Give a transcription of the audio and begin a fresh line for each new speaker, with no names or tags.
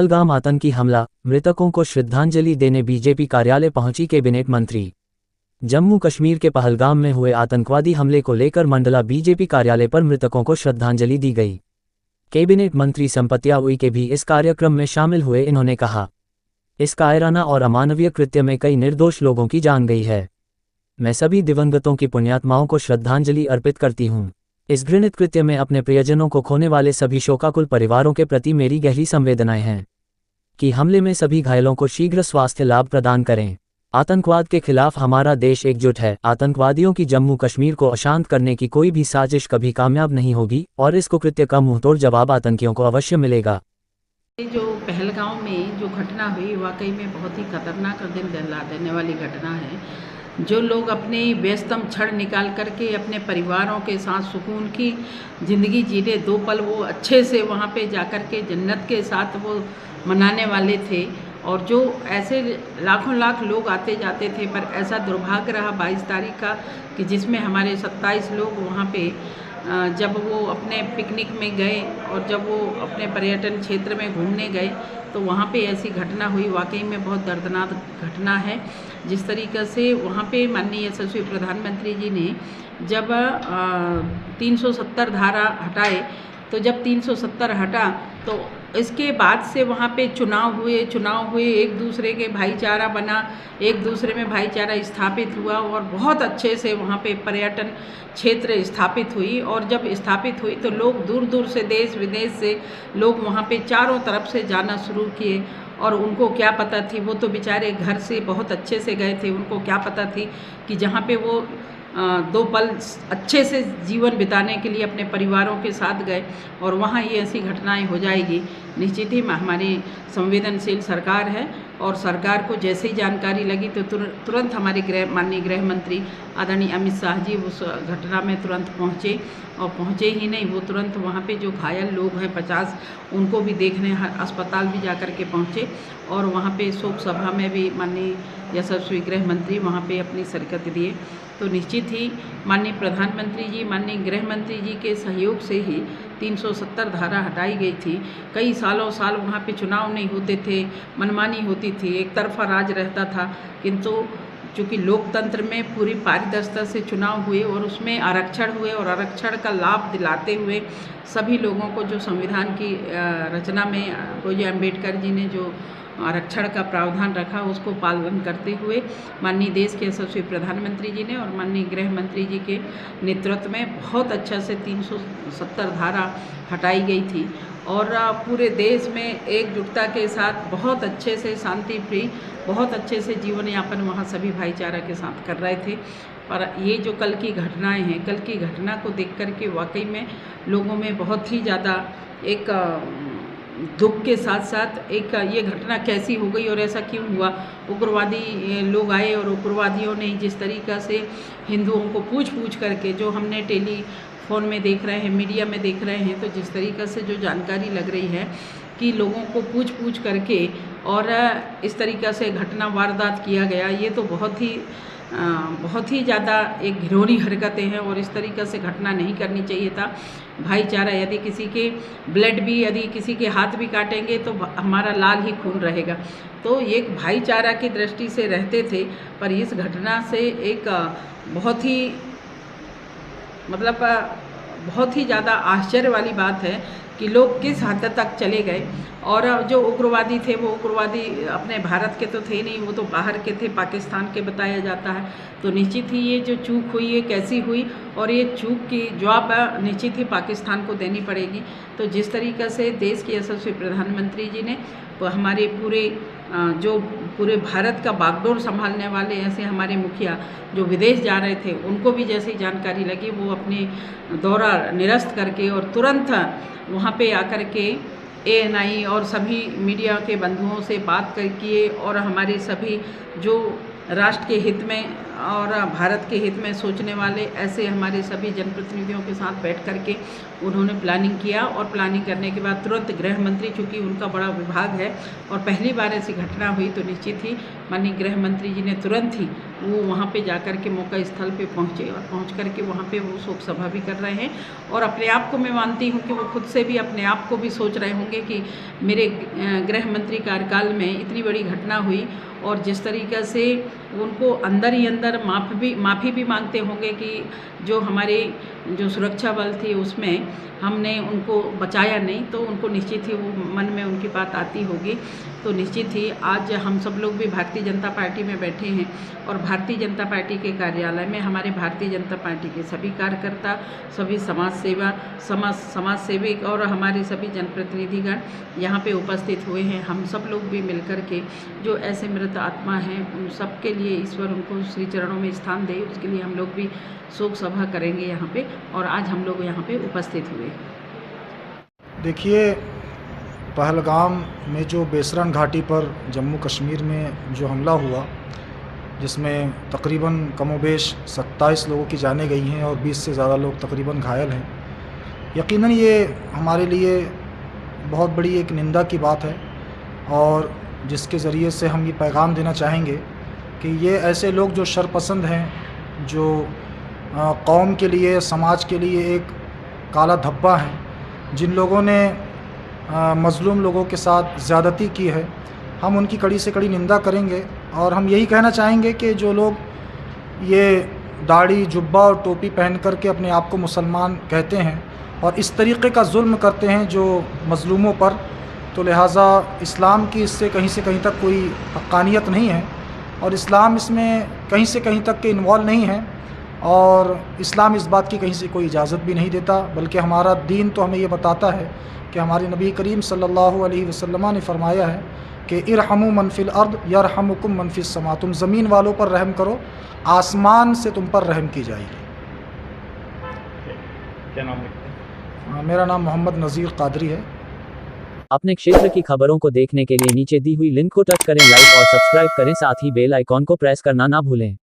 पहलगाम आतंकी हमला, मृतकों को श्रद्धांजलि देने बीजेपी कार्यालय पहुंची कैबिनेट मंत्री। जम्मू कश्मीर के पहलगाम में हुए आतंकवादी हमले को लेकर मंडला बीजेपी कार्यालय पर मृतकों को श्रद्धांजलि दी गई। कैबिनेट मंत्री संपत्या उइके भी इस कार्यक्रम में शामिल हुए। इन्होंने कहा, इस कायराना और अमानवीय कृत्य में कई निर्दोष लोगों की जान गई है। मैं सभी दिवंगतों की पुण्यात्माओं को श्रद्धांजलि अर्पित करती हूं। इस घृणित कृत्य में अपने प्रियजनों को खोने वाले सभी शोकाकुल परिवारों के प्रति मेरी गहरी संवेदनाएं हैं कि हमले में सभी घायलों को शीघ्र स्वास्थ्य लाभ प्रदान करें। आतंकवाद के खिलाफ हमारा देश एकजुट है। आतंकवादियों की जम्मू कश्मीर को अशांत करने की कोई भी साजिश कभी कामयाब नहीं होगी और इस कुकृत्य का मुंहतोड़ जवाब आतंकियों को अवश्य मिलेगा।
जो पहलगाम में जो घटना हुई वाकई में बहुत ही खतरनाक और दिल दहला देने वाली घटना है। जो लोग अपने व्यस्तम क्षण निकाल करके अपने परिवारों के साथ सुकून की ज़िंदगी जीने, 2 पल वो अच्छे से वहाँ पे जाकर के जन्नत के साथ वो मनाने वाले थे, और जो ऐसे लाखों लाख लोग आते जाते थे, पर ऐसा दुर्भाग्य रहा 22 तारीख का कि जिसमें हमारे 27 लोग वहाँ पे जब वो अपने पिकनिक में गए और जब वो अपने पर्यटन क्षेत्र में घूमने गए तो वहाँ पे ऐसी घटना हुई। वाकई में बहुत दर्दनाक घटना है। जिस तरीक़े से वहाँ पे माननीय यशस्वी प्रधानमंत्री जी ने जब 370 धारा हटाए, तो जब 370 हटा तो इसके बाद से वहाँ पे चुनाव हुए, एक दूसरे के भाईचारा बना, एक दूसरे में भाईचारा स्थापित हुआ और बहुत अच्छे से वहाँ पे पर्यटन क्षेत्र स्थापित हुई। और जब स्थापित हुई तो लोग दूर दूर से, देश विदेश से लोग वहाँ पे चारों तरफ से जाना शुरू किए। और उनको क्या पता थी, वो तो बेचारे घर से बहुत अच्छे से गए थे, उनको क्या पता थी कि जहाँ पे वो 2 पल अच्छे से जीवन बिताने के लिए अपने परिवारों के साथ गए और वहाँ ये ऐसी घटनाएं हो जाएगी। निश्चित ही हमारी संवेदनशील सरकार है और सरकार को जैसे ही जानकारी लगी तो तुरंत हमारे माननीय गृह मंत्री आदरणीय अमित शाह जी उस घटना में तुरंत पहुँचे। और पहुँचे ही नहीं, वो तुरंत वहाँ पे जो घायल लोग हैं 50, उनको भी देखने अस्पताल भी जा कर के पहुँचे। और वहाँ पे शोक सभा में भी माननीय यशस्वी गृह मंत्री वहाँ पे अपनी शिरकत दिए। तो निश्चित ही माननीय प्रधानमंत्री जी, माननीय गृह मंत्री जी के सहयोग से ही 370 धारा हटाई गई थी। कई सालों साल वहाँ पे चुनाव नहीं होते थे, मनमानी होती थी, एक तरफा राज रहता था। किंतु चूँकि लोकतंत्र में पूरी पारदर्शिता से चुनाव हुए और उसमें आरक्षण हुए और आरक्षण का लाभ दिलाते हुए सभी लोगों को जो संविधान की रचना में रोजी अम्बेडकर जी ने जो आरक्षण का प्रावधान रखा, उसको पालन करते हुए माननीय देश के यशस्वी प्रधानमंत्री जी ने और माननीय गृह मंत्री जी के नेतृत्व में बहुत अच्छा से 370 धारा हटाई गई थी। और पूरे देश में एकजुटता के साथ बहुत अच्छे से शांति प्रिय, बहुत अच्छे से जीवन यापन वहाँ सभी भाईचारा के साथ कर रहे थे। पर ये जो कल की घटनाएं हैं, कल की घटना को देख कर के वाकई में लोगों में बहुत ही ज़्यादा एक दुख के साथ साथ एक ये घटना कैसी हो गई और ऐसा क्यों हुआ। उग्रवादी लोग आए और उग्रवादियों ने जिस तरीक़ा से हिंदुओं को पूछ करके, जो हमने टेलीफोन में देख रहे हैं, मीडिया में देख रहे हैं, तो जिस तरीक़ा से जो जानकारी लग रही है कि लोगों को पूछ करके और इस तरीक़ा से घटना वारदात किया गया, ये तो बहुत ही ज़्यादा एक घिनौनी हरकतें हैं और इस तरीक़े से घटना नहीं करनी चाहिए था। भाईचारा, यदि किसी के ब्लड भी, यदि किसी के हाथ भी काटेंगे तो हमारा लाल ही खून रहेगा। तो एक भाईचारा की दृष्टि से रहते थे, पर इस घटना से एक बहुत ही ज़्यादा आश्चर्य वाली बात है कि लोग किस हद तक चले गए। और जो उग्रवादी थे वो उग्रवादी अपने भारत के तो थे नहीं, वो तो बाहर के थे, पाकिस्तान के बताया जाता है। तो निश्चित ही ये जो चूक हुई ये कैसी हुई और ये चूक की जवाब निश्चित ही पाकिस्तान को देनी पड़ेगी। तो जिस तरीक़े से देश के यशस्वी प्रधानमंत्री जी ने हमारे पूरे भारत का बागडोर संभालने वाले ऐसे हमारे मुखिया जो विदेश जा रहे थे, उनको भी जैसी जानकारी लगी वो अपने दौरा निरस्त करके और तुरंत वहाँ पे आकर के ANI और सभी मीडिया के बंधुओं से बात किए और हमारे सभी जो राष्ट्र के हित में और भारत के हित में सोचने वाले ऐसे हमारे सभी जनप्रतिनिधियों के साथ बैठ कर के उन्होंने प्लानिंग किया। और प्लानिंग करने के बाद तुरंत गृह मंत्री, चूँकि उनका बड़ा विभाग है और पहली बार ऐसी घटना हुई, तो निश्चित ही माननीय गृह मंत्री जी ने तुरंत ही वो वहाँ पे जाकर के मौका स्थल पे पहुँचे और पहुँच कर के वहाँ पे वो शोक सभा भी कर रहे हैं। और अपने आप को मैं मानती हूँ कि वो खुद से भी अपने आप को भी सोच रहे होंगे कि मेरे गृह मंत्री कार्यकाल में इतनी बड़ी घटना हुई, और जिस तरीक़े से उनको अंदर ही अंदर माफ़ी भी मांगते होंगे कि जो हमारे जो सुरक्षा बल थी उसमें हमने उनको बचाया नहीं, तो उनको निश्चित ही वो मन में उनकी बात आती होगी। तो निश्चित ही आज हम सब लोग भी भारतीय जनता पार्टी में बैठे हैं और भारतीय जनता पार्टी के कार्यालय में हमारे भारतीय जनता पार्टी के सभी कार्यकर्ता, सभी समाज सेवक और हमारे सभी जनप्रतिनिधिगण यहाँ पे उपस्थित हुए हैं। हम सब लोग भी मिलकर के जो ऐसे मृत आत्मा हैं उन सब के लिए ईश्वर उनको श्री चरणों में स्थान दे, उसके लिए हम लोग भी शोक सभा करेंगे यहाँ पे, और आज हम लोग यहाँ पे उपस्थित हुए।
देखिए, पहलगाम में जो बेसरन घाटी पर जम्मू कश्मीर में जो हमला हुआ, जिसमें तकरीबन कमोबेश 27 लोगों की जानें गई हैं और 20 से ज़्यादा लोग तकरीबन घायल हैं, यकीनन ये हमारे लिए बहुत बड़ी एक निंदा की बात है, और जिसके ज़रिए से हम ये पैगाम देना चाहेंगे कि ये ऐसे लोग जो शरपसंद हैं, जो कौम के लिए, समाज के लिए एक काला धब्बा हैं, जिन लोगों ने मज़लूम लोगों के साथ ज़्यादती की है, हम उनकी कड़ी से कड़ी निंदा करेंगे। और हम यही कहना चाहेंगे कि जो लोग ये दाढ़ी, जुब्बा और टोपी पहन कर के अपने आप को मुसलमान कहते हैं और इस तरीक़े का जुल्म करते हैं जो मज़लूमों पर, तो लिहाजा इस्लाम की इससे कहीं से कहीं तक कोई हक़ानियत नहीं है, और इस्लाम इसमें कहीं से कहीं तक के इन्वॉल्व नहीं है, और इस्लाम इस बात की कहीं से कोई इजाज़त भी नहीं देता। बल्कि हमारा दीन तो हमें ये बताता है कि हमारे नबी करीम सल्लल्लाहु अलैहि वसल्लम ने फरमाया है कि इरहमु मन फिल अर्द यरहमुकुम मन फिस समा, तुम ज़मीन वालों पर रहम करो, आसमान से तुम पर रहम की जाएगी।
क्या नाम है?
मेरा नाम मोहम्मद नज़ीर कादरी है।
अपने क्षेत्र की खबरों को देखने के लिए नीचे दी हुई लिंक को टच करें, लाइक और सब्सक्राइब करें, साथ ही बेल आइकॉन को प्रेस करना ना भूलें।